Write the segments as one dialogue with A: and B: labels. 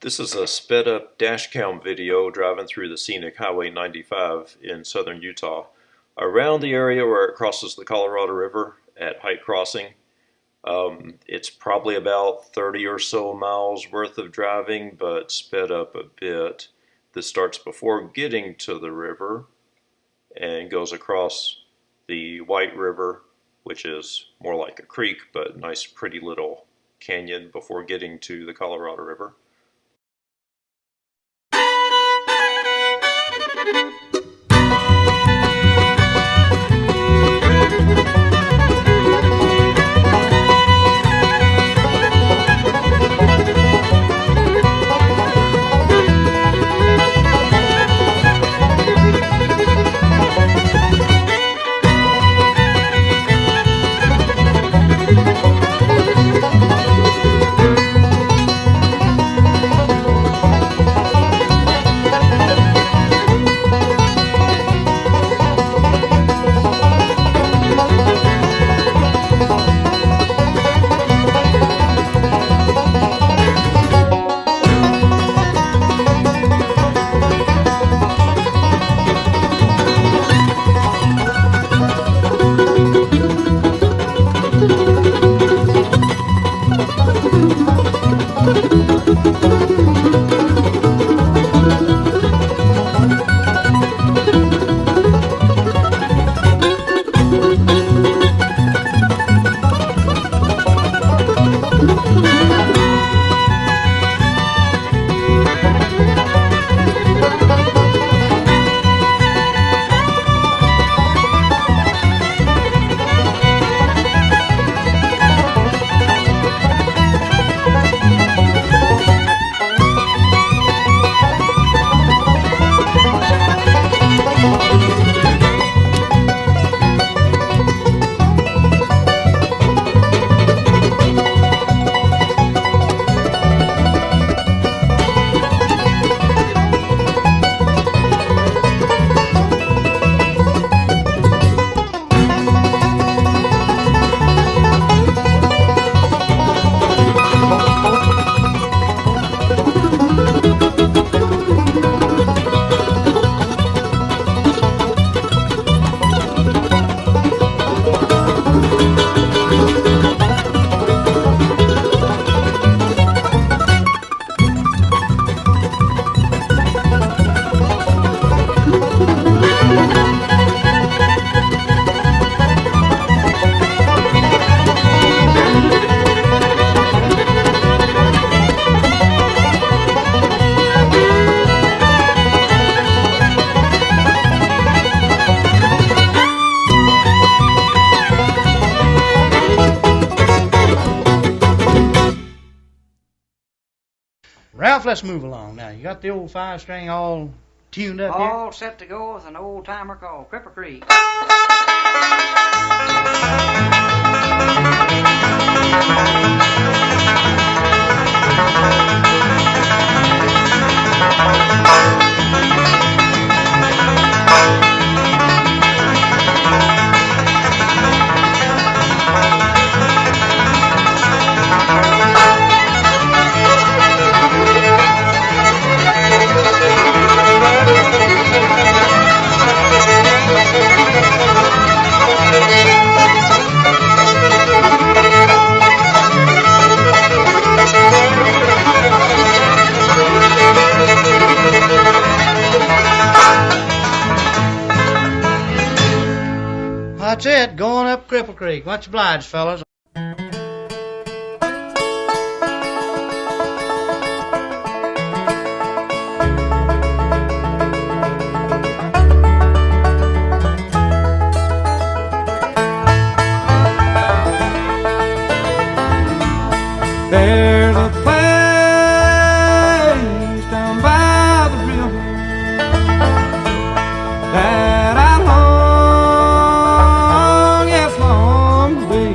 A: This is a sped-up dash cam video driving through the scenic Highway 95 in southern Utah. Around the area where it crosses the Colorado River at Hite Crossing, it's probably about 30 or so miles worth of driving, but sped up a bit. This starts before getting to the river and goes across the White River, which is more like a creek, but nice pretty little canyon before getting to the Colorado River.
B: Ralph, let's move along now. You got the old 5-string all tuned up here?
C: All set to go with an old timer called Cripple Creek.
B: That's it, going up Cripple Creek. Much obliged, fellas.
D: There's a place down by the river that I long, yes, long to be.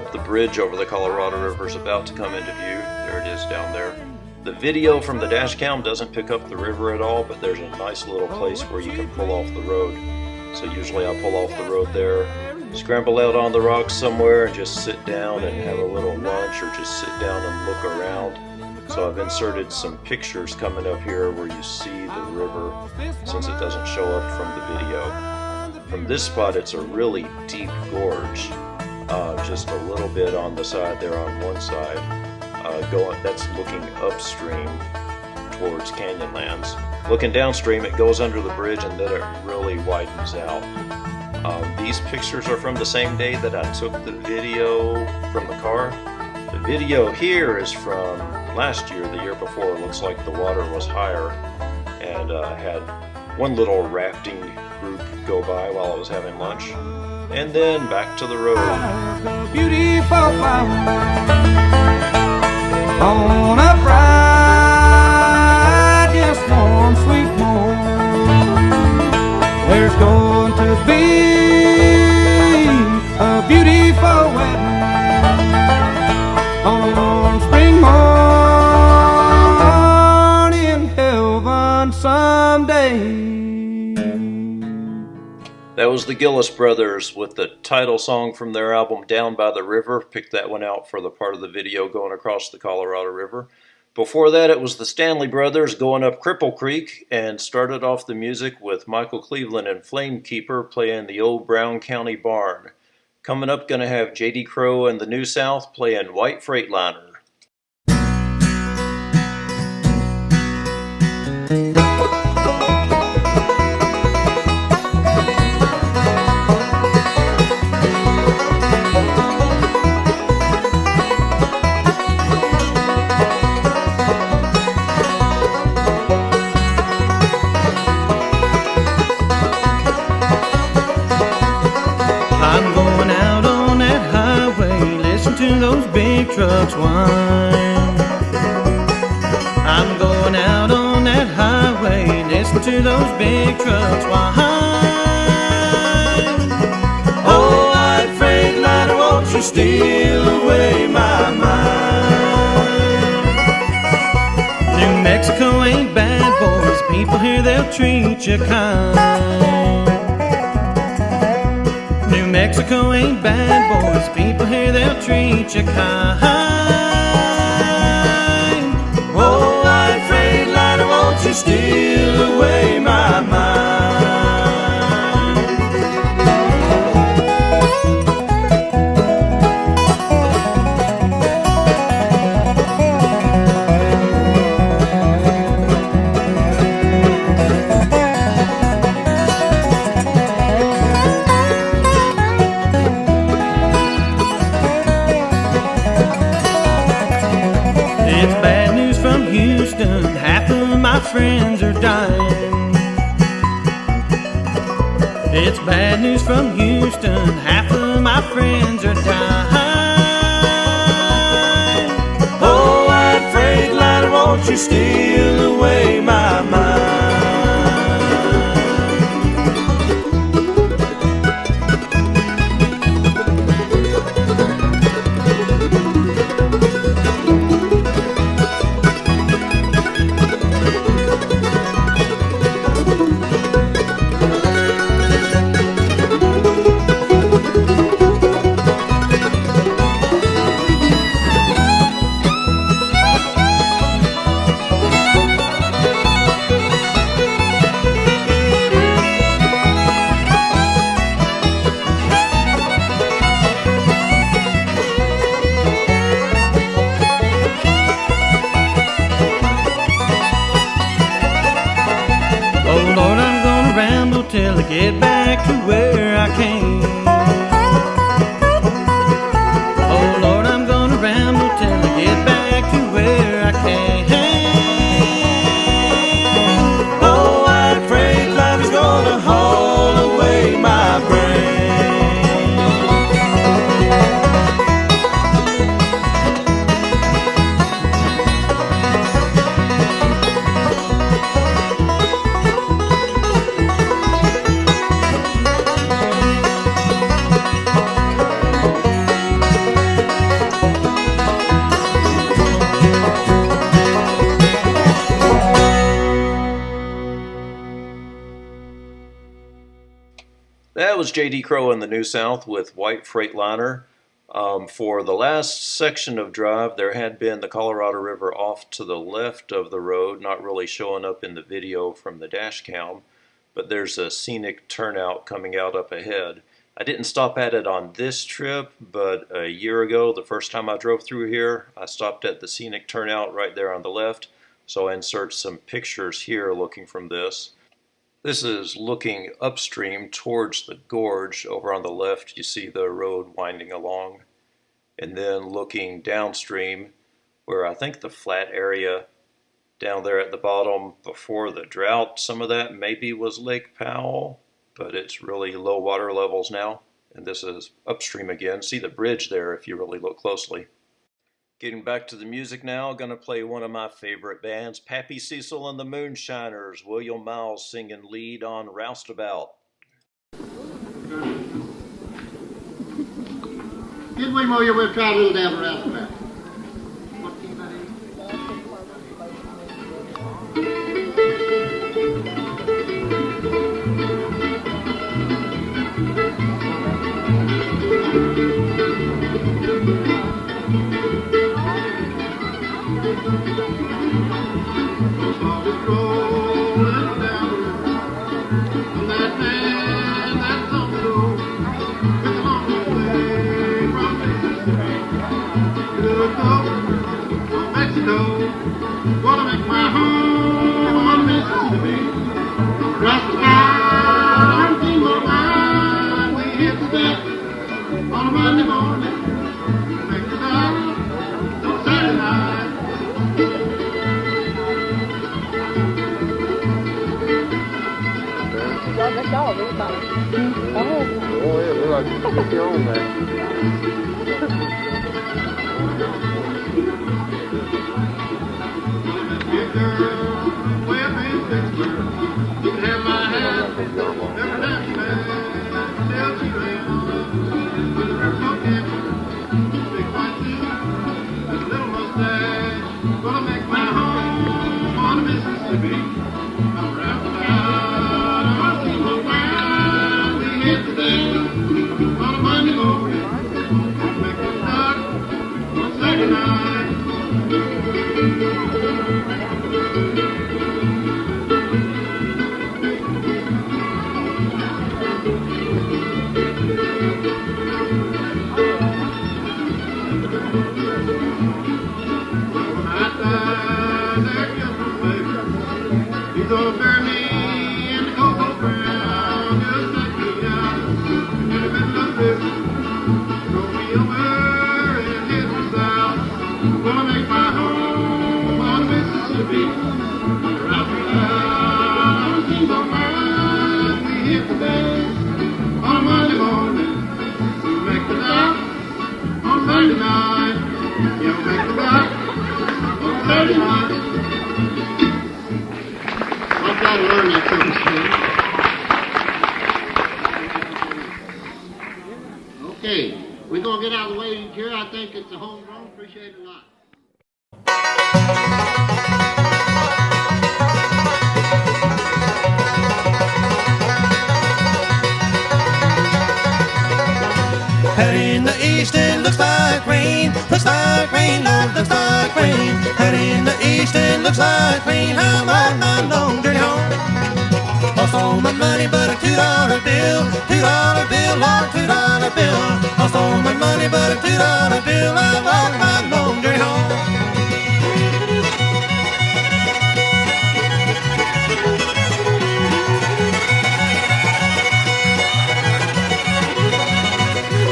A: up the bridge over the Colorado River is about to come into view. There it is down there. The video from the dash cam doesn't pick up the river at all, but there's a nice little place where you can pull off the road. So usually I pull off the road there, scramble out on the rocks somewhere and just sit down and have a little lunch or just sit down and look around. So I've inserted some pictures coming up here where you see the river since it doesn't show up from the video. From this spot it's a really deep gorge, just a little bit on the side there on one side. That's looking upstream towards Canyonlands. Looking downstream, it goes under the bridge and then it really widens out. These pictures are from the same day that I took the video from the car. The video here is from last year, the year before. It looks like the water was higher, and had one little rafting group go by while I was having lunch, and then back to the road.
D: A beautiful flower on a bright, yes, warm, sweet morn. There's going to be a beautiful wedding on spring morn in heaven someday.
A: That was the Gillis Brothers with the title song from their album Down by the River. Picked that one out for the part of the video going across the Colorado River. Before that, it was the Stanley Brothers going up Cripple Creek, and started off the music with Michael Cleveland and Flamekeeper playing the Old Brown County Barn. Coming up, going to have J.D. Crowe and the New South playing White Freightliner.
E: Those big trucks whine. I'm going out on that highway, listen to those big trucks whine. Oh, white Freightliner, won't you steal away my mind? New Mexico ain't bad, boys. People here, they'll treat you kind. New Mexico ain't bad, boys. People here, they'll treat you kind. Oh, white Freightliner, won't you steal away my mind? Half of my friends are dying. It's bad news from Houston. Half of my friends are dying. Oh, white Freightliner, won't you steal away my mind? Till I get back to where I came. Oh Lord, I'm gonna ramble till I get back to where I came. Oh, white Freightliner's gonna haul away my brain.
A: That was J.D. Crowe in the New South with White Freightliner. For the last section of drive, there had been the Colorado River off to the left of the road, not really showing up in the video from the dash cam, but there's a scenic turnout coming out up ahead. I didn't stop at it on this trip, but a year ago, the first time I drove through here, I stopped at the scenic turnout right there on the left, so I insert some pictures here looking from this. This is looking upstream towards the gorge. Over on the left, you see the road winding along. And then looking downstream, where I think the flat area down there at the bottom before the drought, some of that maybe was Lake Powell, but it's really low water levels now. And this is upstream again. See the bridge there if you really look closely. Getting back to the music now, gonna play one of my favorite bands, Pappy Cecil and the Moonshiners, William Miles singing lead on Roustabout.
F: Get way more, we'll try a little down Roustabout. Okay, we're going to get out of the way here. I think it's a home run. Appreciate it a lot.
E: Head in the east, it looks like rain. Looks like rain, Lord, looks like rain. Head in the east, it looks like rain. I'm on my long journey home. Lost all my money but a $2 bill. $2 bill, Lord, $2 bill. Lost all my money but a $2 bill. I'm on my long journey home.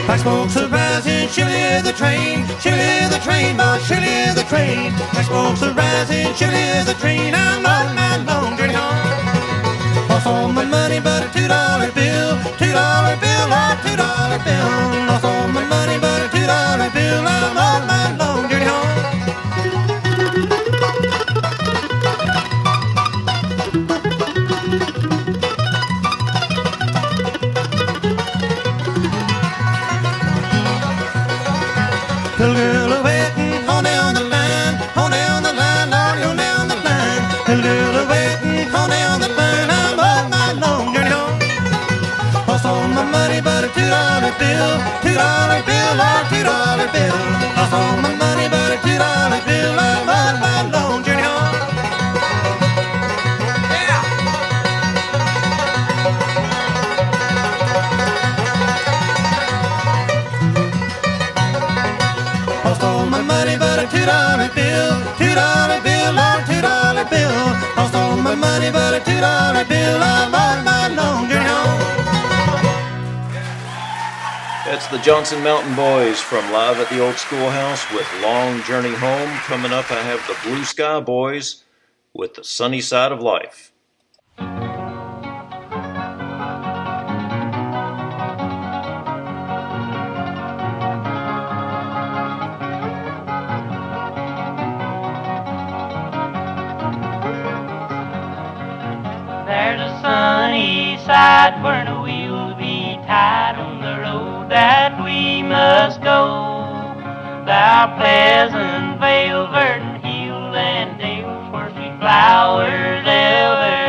E: Black smokes are rising, surely is the train. Surely is the train, boy, surely is the train. Black smokes are rising, surely is the train. I'm on my long journey home. Lost all my money but a $2 bill. $2 bill, oh, $2 bill. Lost all my money but a $2 bill. I'm on my long journey home. Little girl waiting on down the line, on down the line, Lord, on down the line. Little girl waiting on down the line. I'm on my long journey home. Lost all my bill. Lost all my money but a $2 bill. I'm on my long journey home. Yeah. Lost all my money but a $2 bill. $2 bill, Lord, $2 bill. Lost all my money but a $2 bill. I'm on my long journey home.
A: That's the Johnson Mountain Boys from Live at the Old Schoolhouse with Long Journey Home. Coming up, I have the Blue Sky Boys with The Sunny Side of Life.
G: There's a sunny side where no wheels be tied on the road that we must go. Thou pleasant vale